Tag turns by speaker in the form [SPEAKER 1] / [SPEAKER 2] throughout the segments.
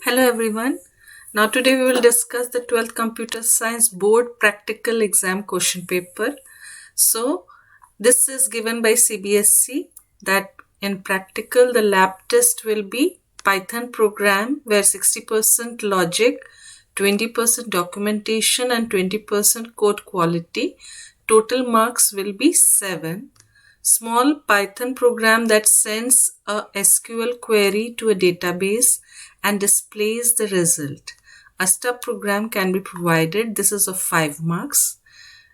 [SPEAKER 1] Hello everyone. Now today we will discuss the 12th Computer Science Board Practical Exam question paper. So this is given by CBSE that in practical the lab test will be Python program where 60% logic, 20% documentation and 20% code quality. Total marks will be 7. Small Python program that sends a SQL query to a database and displays the result. A stub program can be provided. This is of 5 marks.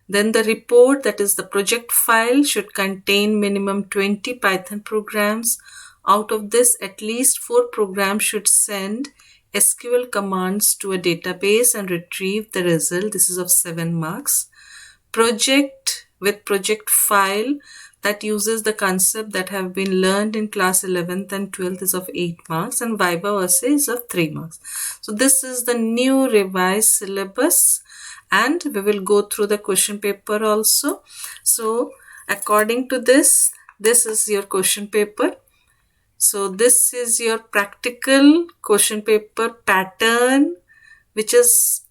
[SPEAKER 1] Then the report, that is the project file, should contain minimum 20 Python programs. Out of this, at least 4 programs should send SQL commands to a database and retrieve the result. This is of 7 marks. Project with project file that uses the concept that have been learned in class 11th and 12th is of 8 marks and Viva essay is of 3 marks. So this is the new revised syllabus and we will go through the question paper also. So according to this is your question paper. So this is your practical question paper pattern which is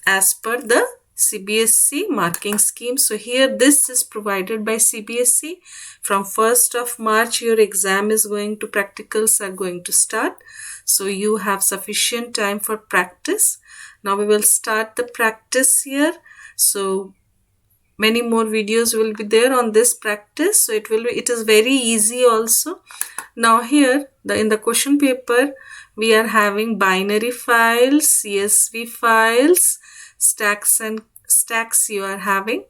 [SPEAKER 1] as per the CBSE marking scheme. So here this is provided by CBSE. From 1st of March your exam is going to, practicals are going to start. So you have sufficient time for practice. Now we will start the practice here. So many more videos will be there on this practice. So it is very easy also. Now here in the question paper we are having binary files, CSV files, stacks you are having.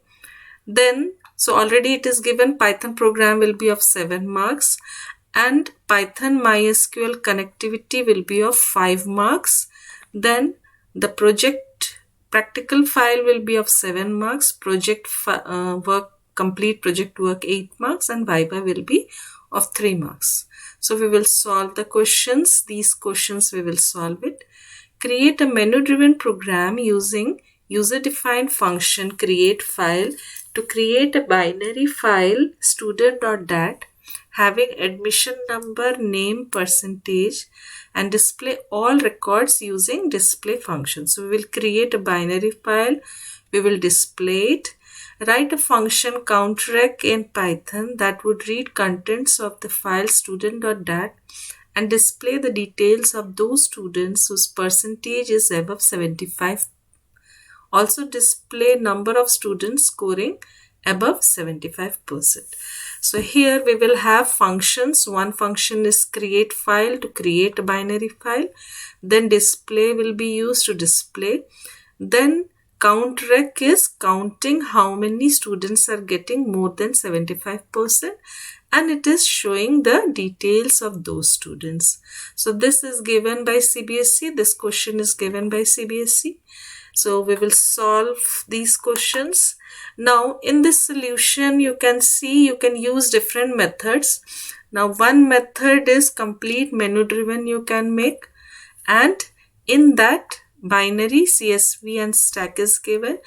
[SPEAKER 1] Then so already it is given Python program will be of 7 marks and Python MySQL connectivity will be of 5 marks. Then the project practical file will be of 7 marks, project work, complete project work 8 marks and Viva will be of 3 marks. So we will solve the questions. These questions we will solve it. Create a menu-driven program using user-defined function create file to create a binary file student.dat having admission number, name, percentage and display all records using display function. So we will create a binary file, we will display it. Write a function countrec in Python that would read contents of the file student.dat and display the details of those students whose percentage is above 75. Also display number of students scoring above 75%. So here we will have functions. One function is create file to create a binary file. Then display will be used to display. Then countrec is counting how many students are getting more than 75%. And it is showing the details of those students. So this is given by CBSE. This question is given by CBSE. So we will solve these questions. Now in this solution you can see you can use different methods. Now one method is complete menu driven you can make, and in that binary CSV and stack is given.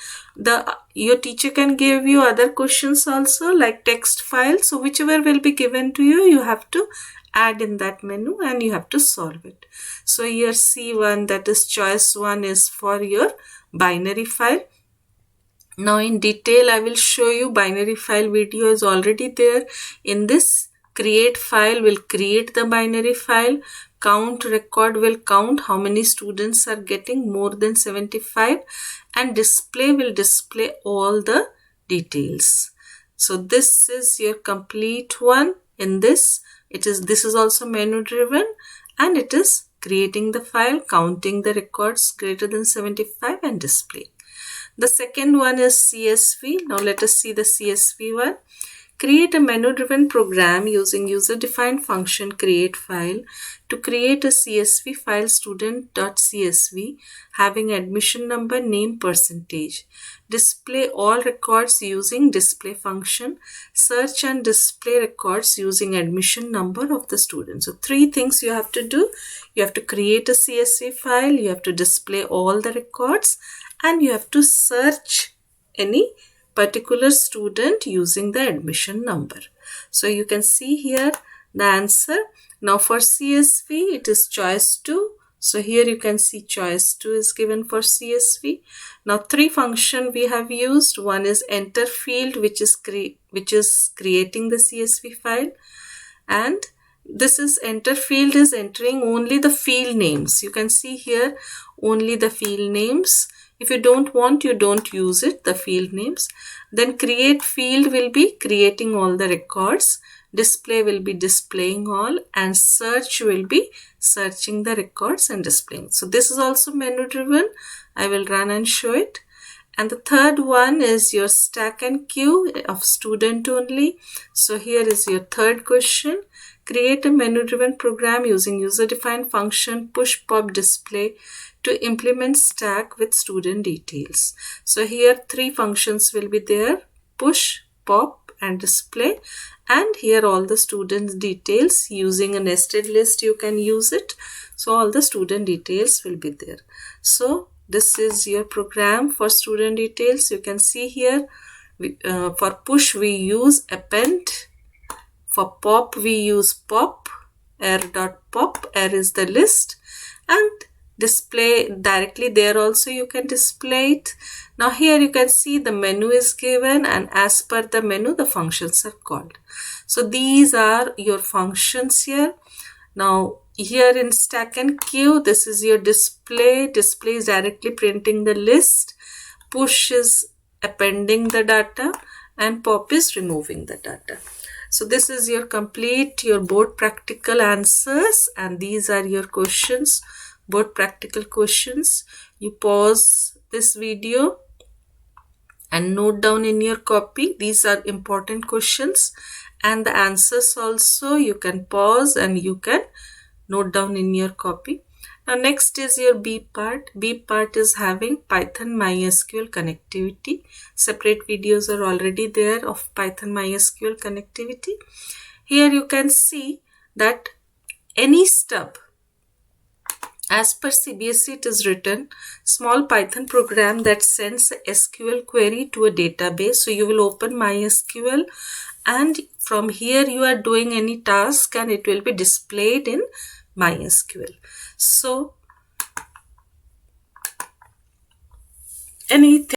[SPEAKER 1] Your teacher can give you other questions also like text file. So whichever will be given to you, you have to add in that menu and you have to solve it. So here C1, that is choice 1, is for your binary file. Now in detail I will show you. Binary file video is already there. In this create file will create the binary file. Count record will count how many students are getting more than 75 and display will display all the details. So this is your complete one. In this this is also menu driven and it is creating the file, counting the records greater than 75 and display. The second one is CSV. Now let us see the CSV one. Create a menu-driven program using user-defined function create file to create a CSV file student.csv having admission number, name, percentage. Display all records using display function. Search and display records using admission number of the student. So 3 things you have to do. You have to create a CSV file, you have to display all the records and you have to search any particular student using the admission number. So you can see here the answer. Now for CSV it is choice 2. So here you can see choice 2 is given for CSV. Now 3 function we have used. One is enter field, which is creating the CSV file, and this is enter field is entering only the field names. You can see here only the field names. If you don't want, you don't use it, the field names. Then create field will be creating all the records, display will be displaying all, and search will be searching the records and displaying. So this is also menu driven. I will run and show it. And the third one is your stack and queue of student only. So here is your third question. Create a menu-driven program using user-defined function push pop display to implement stack with student details. So here 3 functions will be there: push, pop, and display. And here all the students details. Using a nested list you can use it. So all the student details will be there. So this is your program for student details. You can see here for push we use append. For pop we use pop, air.pop, air is the list, and display directly there also you can display it. Now here you can see the menu is given, and as per the menu the functions are called. So these are your functions here. Now here in stack and queue, this is your display. Display is directly printing the list. Push is appending the data, and pop is removing the data. So this is your complete, your board practical answers, and these are your questions, board practical questions. You pause this video and note down in your copy. These are important questions, and the answers also you can pause and you can note down in your copy. Now next is your B part. B part is having Python MySQL connectivity. Separate videos are already there of Python MySQL connectivity. Here you can see that any stub, as per CBSE it is written, small Python program that sends a SQL query to a database. So you will open MySQL, and from here you are doing any task and it will be displayed in MySQL. So anything